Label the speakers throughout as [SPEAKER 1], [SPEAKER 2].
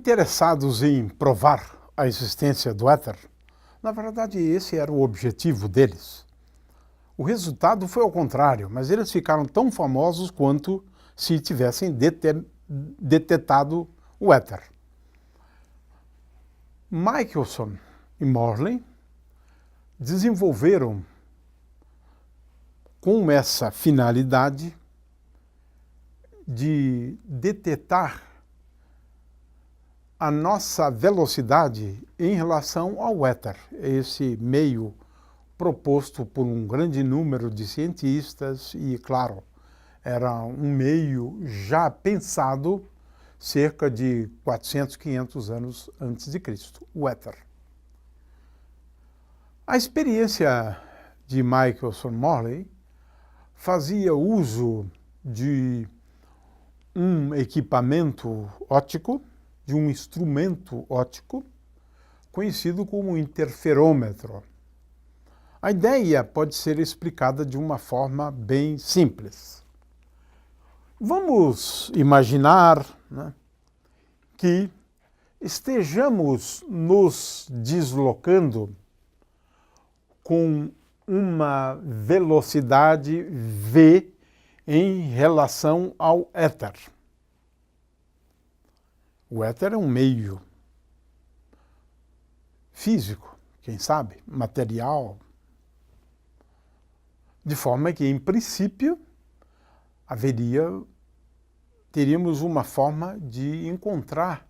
[SPEAKER 1] interessados em provar a existência do éter, na verdade esse era o objetivo deles. O resultado foi ao contrário, mas eles ficaram tão famosos quanto se tivessem detetado o éter. Michelson e Morley desenvolveram com essa finalidade de detetar a nossa velocidade em relação ao éter, esse meio proposto por um grande número de cientistas e, claro, era um meio já pensado cerca de 400, 500 anos antes de Cristo, o éter. A experiência de Michelson Morley fazia uso de um equipamento óptico, de um instrumento óptico, conhecido como interferômetro. A ideia pode ser explicada de uma forma bem simples. Vamos imaginar, né, que estejamos nos deslocando com uma velocidade v em relação ao éter. O éter é um meio físico, quem sabe, material, de forma que, em princípio, teríamos uma forma de encontrar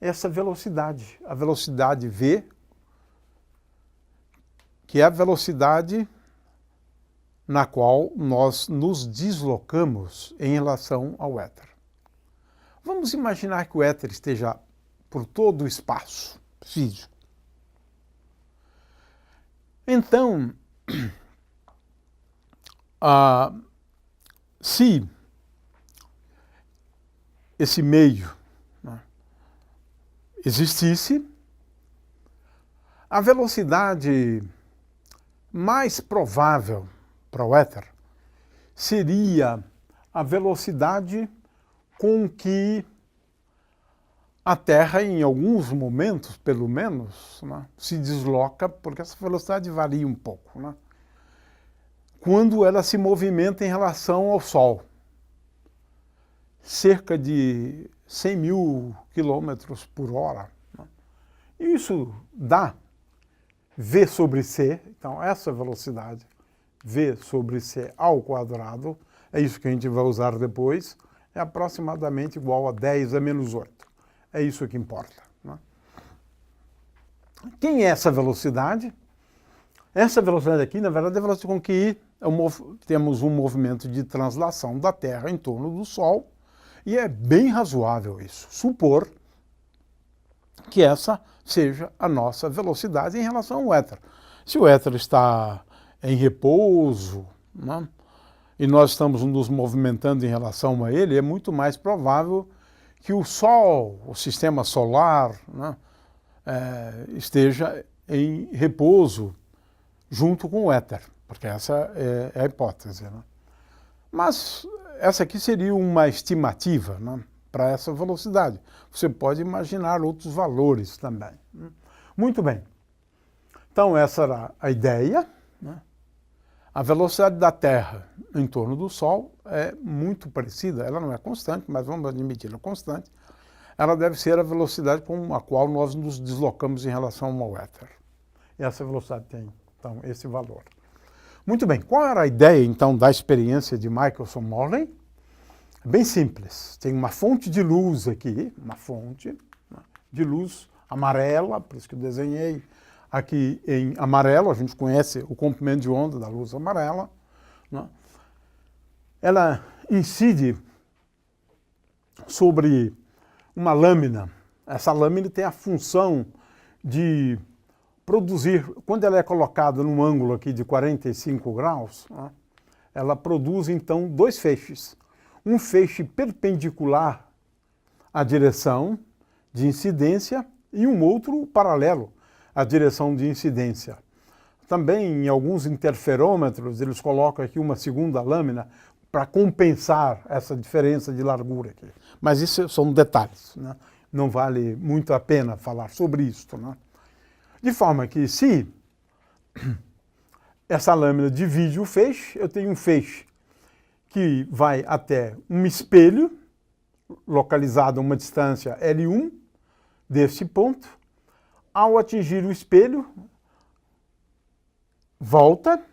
[SPEAKER 1] essa velocidade, a velocidade v, que é a velocidade na qual nós nos deslocamos em relação ao éter. Vamos imaginar que o éter esteja por todo o espaço físico. Então, se esse meio, né, existisse, a velocidade mais provável para o éter seria a velocidade com que a Terra, em alguns momentos, pelo menos, né, se desloca, porque essa velocidade varia um pouco, né, quando ela se movimenta em relação ao Sol. Cerca de 100 mil quilômetros por hora. Né? E isso dá v sobre c, então essa velocidade, v sobre c ao quadrado, é isso que a gente vai usar depois, é aproximadamente igual a 10 a menos 8. É isso que importa. Né? Quem é essa velocidade? Essa velocidade aqui, na verdade, é a velocidade com que temos um movimento de translação da Terra em torno do Sol, e é bem razoável isso, supor que essa seja a nossa velocidade em relação ao éter. Se o éter está em repouso, né, e nós estamos nos movimentando em relação a ele, é muito mais provável que o Sol, o sistema solar, né, esteja em repouso junto com o éter, porque essa é a hipótese. Né? Mas essa aqui seria uma estimativa, né, para essa velocidade. Você pode imaginar outros valores também. Muito bem. Então essa era a ideia. Né? A velocidade da Terra em torno do Sol é muito parecida, ela não é constante, mas vamos admitir, ela é constante. Ela deve ser a velocidade com a qual nós nos deslocamos em relação ao éter. E essa velocidade tem, então, esse valor. Muito bem, qual era a ideia, então, da experiência de Michelson Morley? Bem simples. Tem uma fonte de luz aqui, uma fonte, né, de luz amarela, por isso que eu desenhei aqui em amarelo, a gente conhece o comprimento de onda da luz amarela. Né? Ela incide sobre uma lâmina. Essa lâmina tem a função de produzir, quando ela é colocada num ângulo aqui de 45 graus, né, ela produz então dois feixes. Um feixe perpendicular à direção de incidência e um outro paralelo à direção de incidência. Também em alguns interferômetros eles colocam aqui uma segunda lâmina para compensar essa diferença de largura aqui. Mas isso são detalhes, né? não vale muito a pena falar sobre isso, né? De forma que, se essa lâmina divide o feixe, eu tenho um feixe que vai até um espelho, localizado a uma distância L1, desse ponto. Ao atingir o espelho, volta.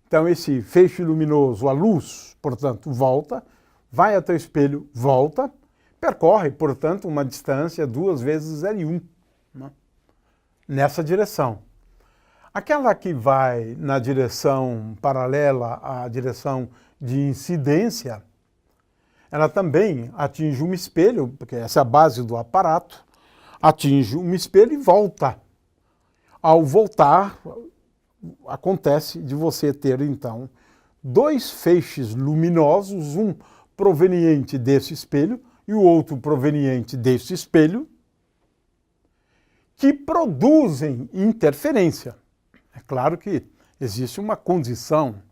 [SPEAKER 1] Então, esse feixe luminoso, a luz, portanto, volta, vai até o espelho, volta, percorre, portanto, uma distância 2 vezes L1, né? Nessa direção. Aquela que vai na direção paralela à direção de incidência, ela também atinge um espelho, porque essa é a base do aparato, atinge um espelho e volta. Ao voltar, acontece de você ter, então, 2 feixes luminosos, um proveniente desse espelho e o outro proveniente desse espelho, que produzem interferência. É claro que existe uma condição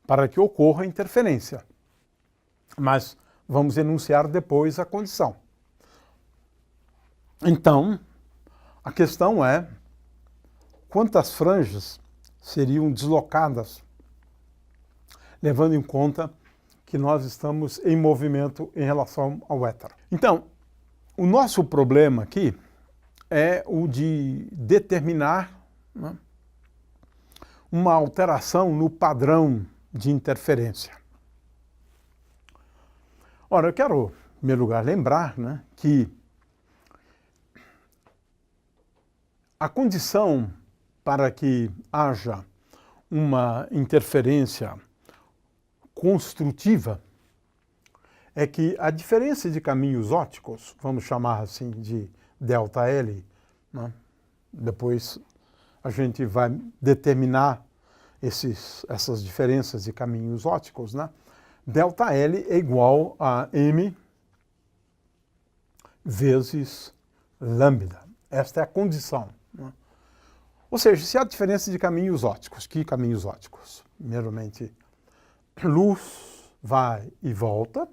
[SPEAKER 1] para que ocorra interferência, mas vamos enunciar depois a condição. Então, a questão é quantas franjas seriam deslocadas, levando em conta que nós estamos em movimento em relação ao éter. Então, o nosso problema aqui é o de determinar, né, uma alteração no padrão de interferência. Ora, eu quero, em primeiro lugar, lembrar, né, que a condição para que haja uma interferência construtiva é que a diferença de caminhos ópticos, vamos chamar assim de ΔL, né? Depois a gente vai determinar essas diferenças de caminhos ópticos, né? ΔL é igual a m vezes lambda. Esta é a condição, né? Ou seja, se há diferença de caminhos ópticos, que caminhos ópticos? Primeiramente, luz vai e volta,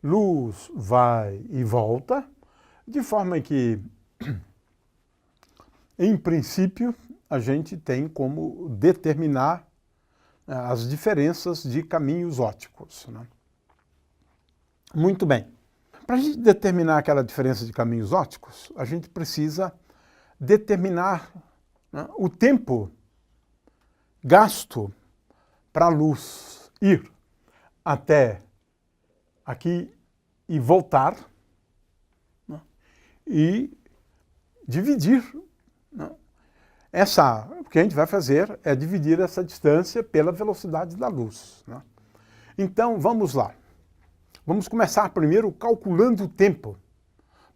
[SPEAKER 1] luz vai e volta, de forma que, em princípio, a gente tem como determinar as diferenças de caminhos ópticos, né? Muito bem. Para a gente determinar aquela diferença de caminhos ópticos, a gente precisa determinar, né, o tempo gasto para a luz ir até aqui e voltar, né, e dividir, né, o que a gente vai fazer é dividir essa distância pela velocidade da luz, né? Então, vamos lá. Vamos começar primeiro calculando o tempo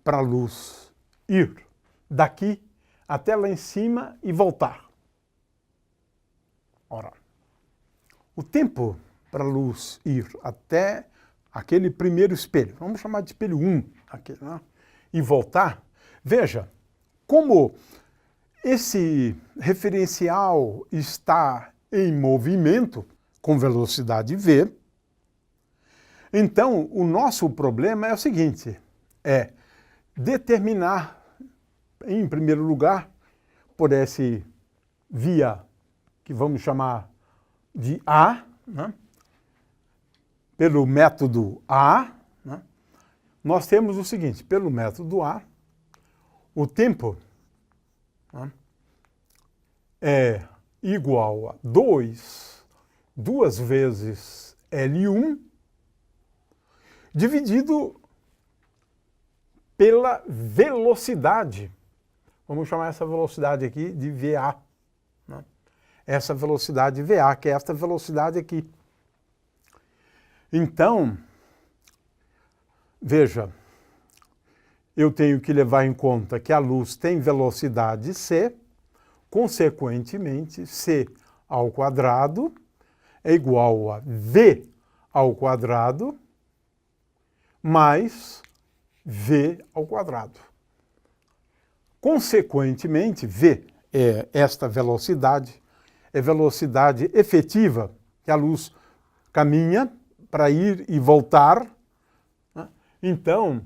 [SPEAKER 1] para a luz ir daqui até lá em cima e voltar. Ora, o tempo para a luz ir até aquele primeiro espelho, vamos chamar de espelho 1, aqui, né, e voltar, veja, como esse referencial está em movimento com velocidade v, então o nosso problema é o seguinte, é determinar, em primeiro lugar, por esse via que vamos chamar de A, né, pelo método A, né, nós temos o seguinte, pelo método A, o tempo, né, é igual a 2 vezes L1 dividido pela velocidade. Vamos chamar essa velocidade aqui de VA, né? Essa velocidade VA, que é esta velocidade aqui. Então, veja, eu tenho que levar em conta que a luz tem velocidade c, consequentemente, c ao quadrado é igual a v ao quadrado mais v ao quadrado. Consequentemente, v é esta velocidade, é velocidade efetiva que a luz caminha para ir e voltar, né? Então,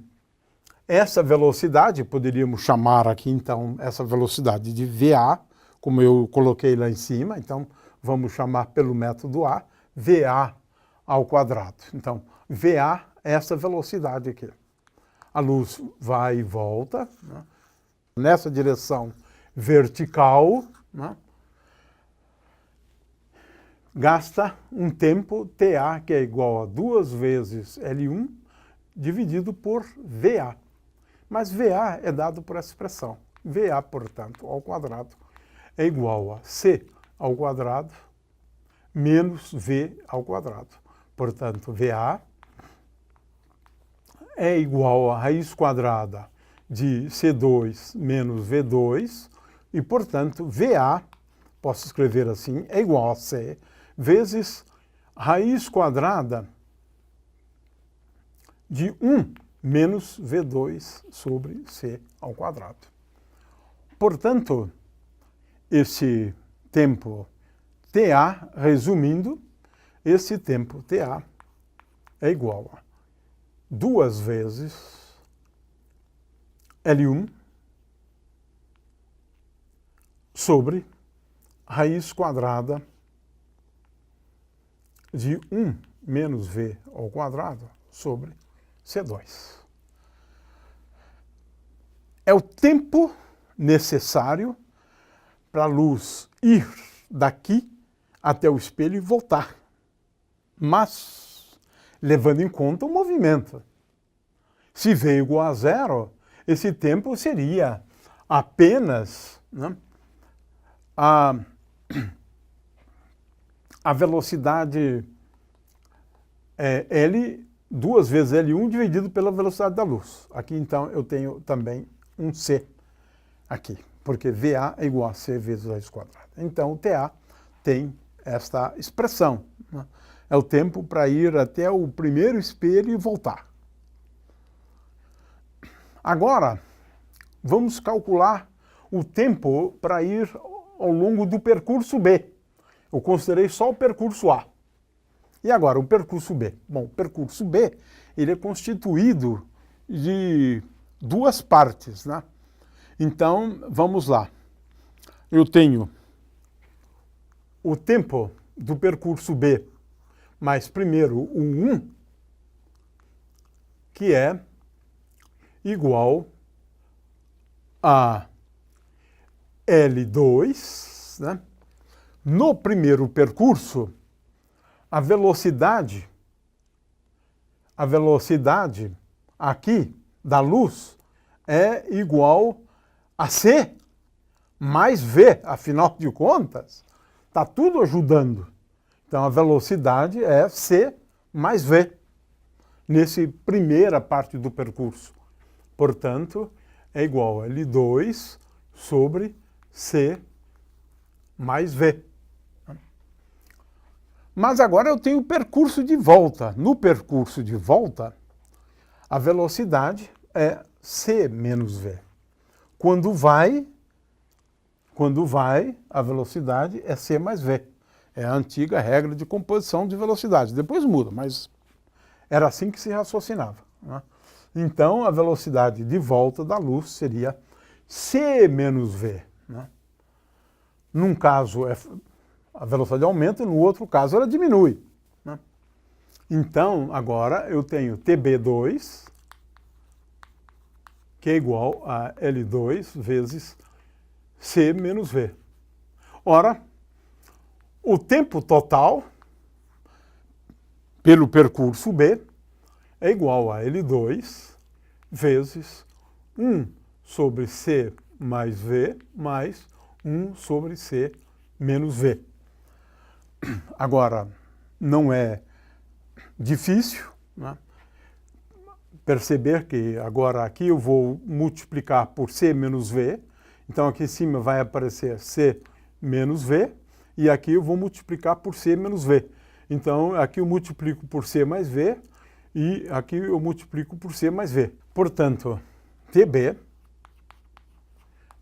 [SPEAKER 1] Essa velocidade, poderíamos chamar aqui, então, essa velocidade de VA, como eu coloquei lá em cima, então, vamos chamar pelo método A, VA ao quadrado. Então, VA é essa velocidade aqui. A luz vai e volta, né, nessa direção vertical, né, gasta um tempo TA, que é igual a 2 vezes L1, dividido por VA. Mas VA é dado por essa expressão. VA, portanto, ao quadrado é igual a C ao quadrado menos V ao quadrado. Portanto, VA é igual a raiz quadrada de C2 menos V2 e, portanto, VA, posso escrever assim, é igual a C vezes raiz quadrada de 1 menos V2 sobre C ao quadrado. Portanto, esse tempo TA, resumindo, esse tempo TA é igual a 2 vezes L1 sobre raiz quadrada de 1 menos V ao quadrado sobre C2. É o tempo necessário para a luz ir daqui até o espelho e voltar, mas levando em conta o movimento. Se V igual a zero, esse tempo seria apenas, né, a velocidade L, 2 vezes L1 dividido pela velocidade da luz. Aqui, então, eu tenho também um C aqui, porque VA é igual a C vezes raiz quadrada. Então, o TA tem esta expressão, né? É o tempo para ir até o primeiro espelho e voltar. Agora, vamos calcular o tempo para ir ao longo do percurso B. Eu considerei só o percurso A. E agora, o percurso B? Bom, o percurso B ele é constituído de duas partes, né? Então, vamos lá. Eu tenho o tempo do percurso B, mas primeiro o 1, que é igual a L2, né? No primeiro percurso, a velocidade aqui da luz é igual a C mais V, afinal de contas, está tudo ajudando. Então, a velocidade é C mais V, nessa primeira parte do percurso. Portanto, é igual a L2 sobre C mais V. Mas agora eu tenho o percurso de volta. No percurso de volta, a velocidade é C menos V. Quando vai, a velocidade é C mais V. É a antiga regra de composição de velocidade. Depois muda, mas era assim que se raciocinava, né? Então, a velocidade de volta da luz seria C menos V, né? Num caso, a velocidade aumenta, e no outro caso, ela diminui, né? Então, agora, eu tenho TB2, que é igual a L2 vezes C menos V. Ora, o tempo total pelo percurso B é igual a L2 vezes 1 sobre C mais V mais 1 sobre C menos V. Agora, não é difícil, né, perceber que agora aqui eu vou multiplicar por C menos V, então aqui em cima vai aparecer C menos V, e aqui eu vou multiplicar por C menos V. Então, aqui eu multiplico por C mais V, e aqui eu multiplico por C mais V. Portanto, TB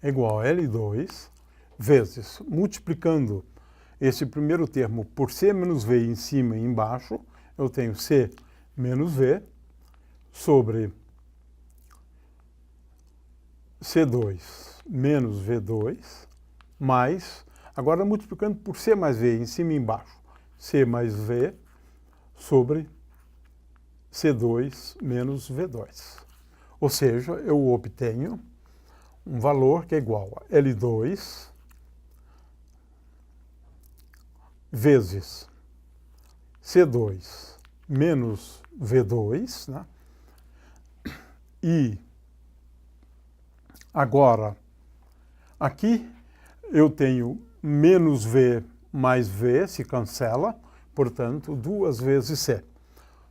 [SPEAKER 1] é igual a L2 vezes, multiplicando esse primeiro termo por C menos V em cima e embaixo, eu tenho C menos V sobre C2 menos V2 mais, agora multiplicando por C mais V, em cima e embaixo, C mais V sobre C2 menos V2. Ou seja, eu obtenho um valor que é igual a L2 vezes C2 menos V2, né? E agora, aqui eu tenho menos V mais V, se cancela, portanto, 2 vezes C.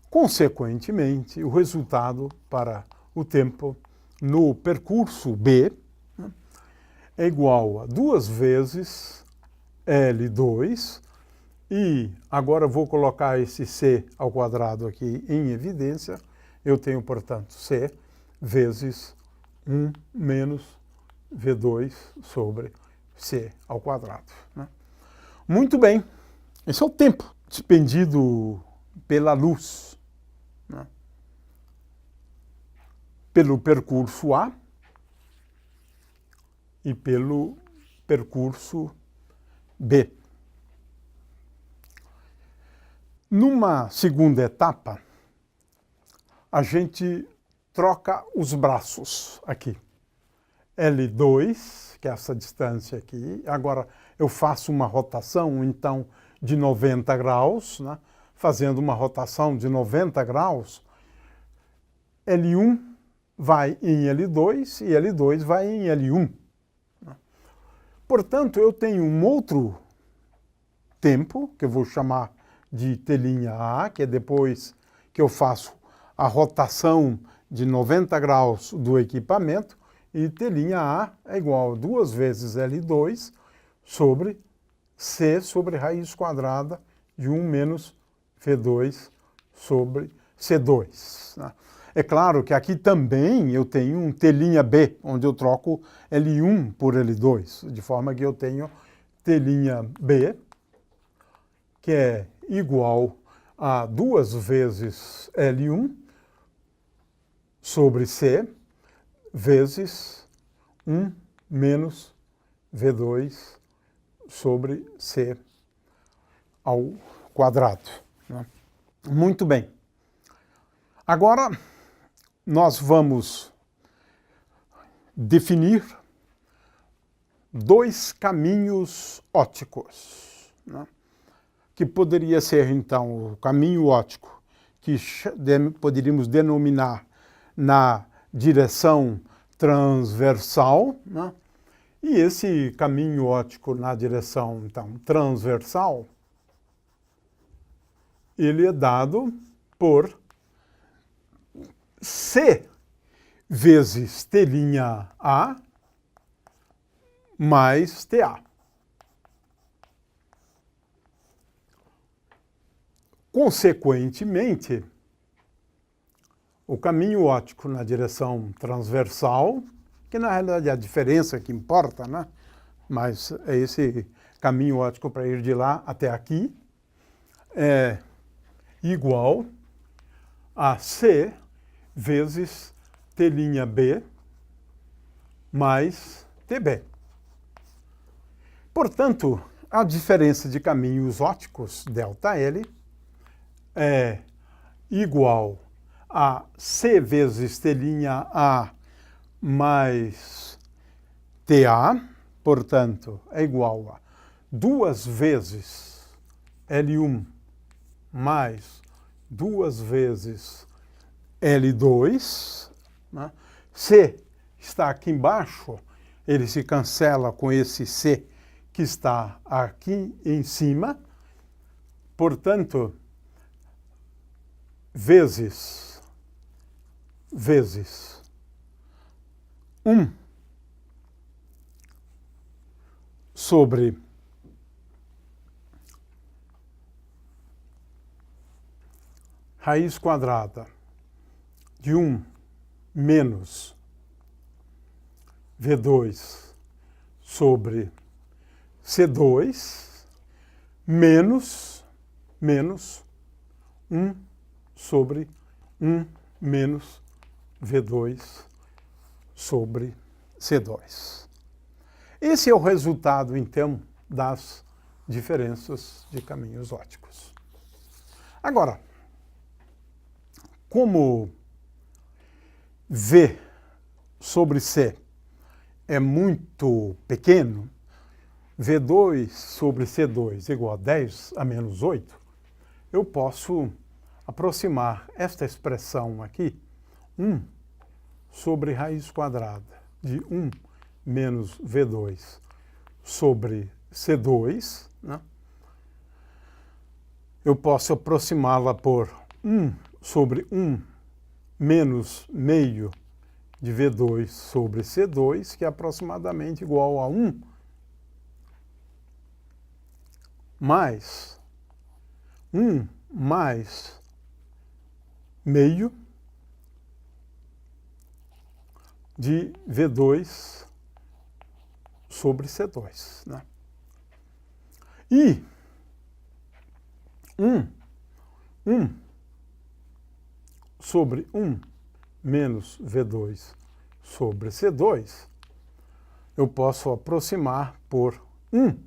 [SPEAKER 1] Consequentemente, o resultado para o tempo no percurso B, né, é igual a 2 vezes L2, e agora vou colocar esse C ao quadrado aqui em evidência, eu tenho, portanto, C vezes 1 menos V2 sobre C ao quadrado, né? Muito bem, esse é o tempo despendido pela luz, né, pelo percurso A e pelo percurso B. Numa segunda etapa, a gente troca os braços aqui. L2, que é essa distância aqui. Agora eu faço uma rotação, então, de 90 graus, né? Fazendo uma rotação de 90 graus, L1 vai em L2 e L2 vai em L1. Portanto, eu tenho um outro tempo, que eu vou chamar de T'A, que é depois que eu faço a rotação de 90 graus do equipamento, e T'A é igual a 2 vezes L2 sobre C sobre raiz quadrada de 1 menos V2 sobre C2. Né? É claro que aqui também eu tenho um T'B, onde eu troco L1 por L2, de forma que eu tenho T'B, que é igual a 2 vezes L1 sobre C, vezes 1 menos V2 sobre C ao quadrado. Né? Muito bem. Agora, nós vamos definir 2 caminhos ópticos, né? Que poderia ser, então, o caminho óptico, que poderíamos denominar na direção transversal, né? E esse caminho óptico na direção, então, transversal, ele é dado por C vezes T'A mais TA. Consequentemente, o caminho óptico na direção transversal, que na realidade é a diferença que importa, né? Mas é esse caminho óptico para ir de lá até aqui, é igual a C vezes T'B mais Tb. Portanto, a diferença de caminhos ópticos, ΔL, é igual a C vezes T'A mais TA, portanto, é igual a 2 vezes L1 mais 2 vezes L2. Né? C está aqui embaixo, ele se cancela com esse C que está aqui em cima. Portanto, vezes 1 sobre raiz quadrada de 1 menos V2 sobre C2 menos 1 sobre 1 menos V2 sobre C2. Esse é o resultado, então, das diferenças de caminhos ópticos. Agora, como V sobre C é muito pequeno, V2 sobre C2 igual a 10 a menos 8, eu posso aproximar esta expressão aqui, 1 sobre raiz quadrada de 1 menos V2 sobre C2, né? Eu posso aproximá-la por 1 sobre 1 menos meio de V2 sobre C2, que é aproximadamente igual a 1 mais 1 mais meio de V2 sobre C2, né? E 1 sobre 1 menos V2 sobre C2, eu posso aproximar por 1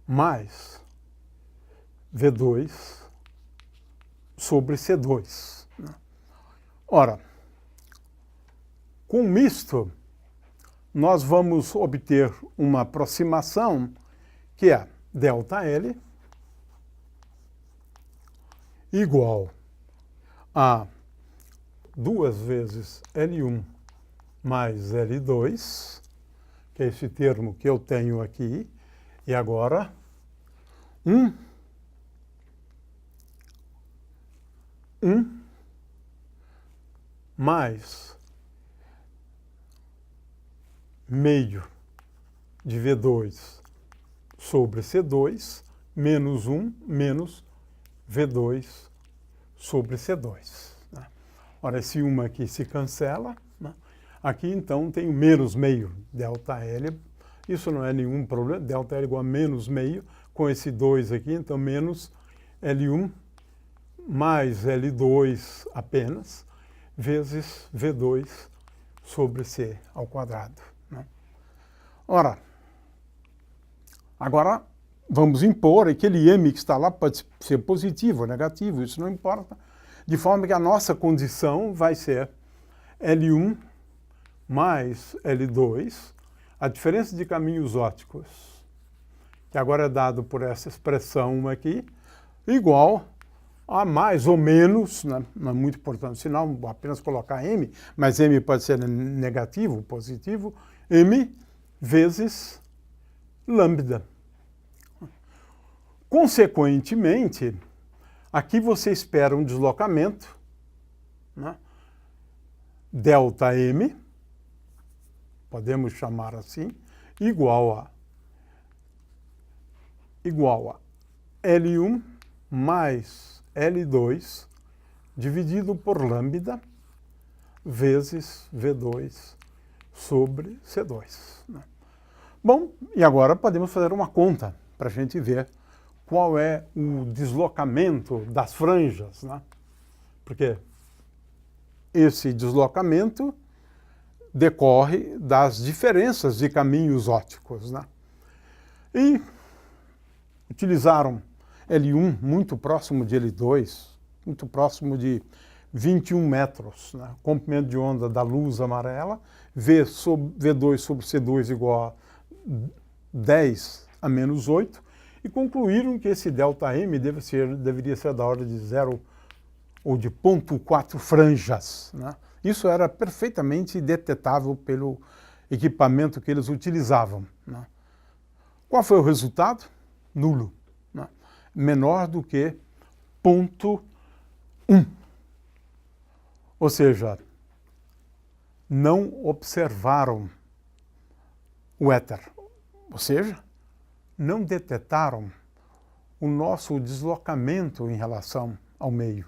[SPEAKER 1] mais V2 sobre C2. Ora, com misto, nós vamos obter uma aproximação que é ΔL igual a 2 vezes L1 mais L2, que é esse termo que eu tenho aqui, e agora 1 mais meio de V2 sobre C2 menos 1 menos V2 sobre C2. Né? Ora, esse 1 aqui se cancela. Né? Aqui, então, tem o menos meio, ΔL. Isso não é nenhum problema. ΔL igual a menos meio, com esse 2 aqui, então menos L1 mais L2 apenas, vezes V2 sobre C ao quadrado. Né? Ora, agora vamos impor aquele M que está lá, pode ser positivo ou negativo, isso não importa, de forma que a nossa condição vai ser L1 mais L2, a diferença de caminhos ópticos, que agora é dado por essa expressão aqui, igual a mais ou menos, né? Não é muito importante, senão apenas colocar M, mas M pode ser negativo, positivo, M vezes lambda. Consequentemente, aqui você espera um deslocamento, né? ΔM, podemos chamar assim, igual a L1 mais L2 dividido por lambda vezes V2 sobre C2. Né? Bom, e agora podemos fazer uma conta para a gente ver qual é o deslocamento das franjas, né? Porque esse deslocamento decorre das diferenças de caminhos ópticos, né? E utilizaram L1 muito próximo de L2, muito próximo de 21 metros, né? Comprimento de onda da luz amarela, V2 sobre C2 igual a 10 a menos 8, e concluíram que esse ΔM deveria ser da ordem de 0 ou de 0,4 franjas. Né? Isso era perfeitamente detetável pelo equipamento que eles utilizavam. Né? Qual foi o resultado? Nulo. Né? Menor do que 0,1. Ou seja, não observaram o éter. Ou seja, não detetaram o nosso deslocamento em relação ao meio.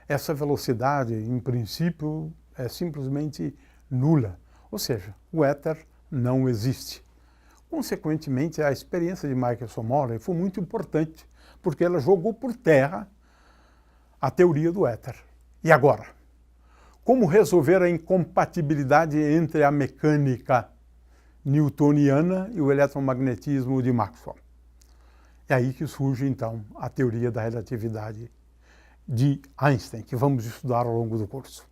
[SPEAKER 1] Essa velocidade, em princípio, é simplesmente nula. Ou seja, o éter não existe. Consequentemente, a experiência de Michelson-Morley foi muito importante, porque ela jogou por terra a teoria do éter. E agora? como resolver a incompatibilidade entre a mecânica newtoniana e o eletromagnetismo de Maxwell. É aí que surge, então, a teoria da relatividade de Einstein, que vamos estudar ao longo do curso.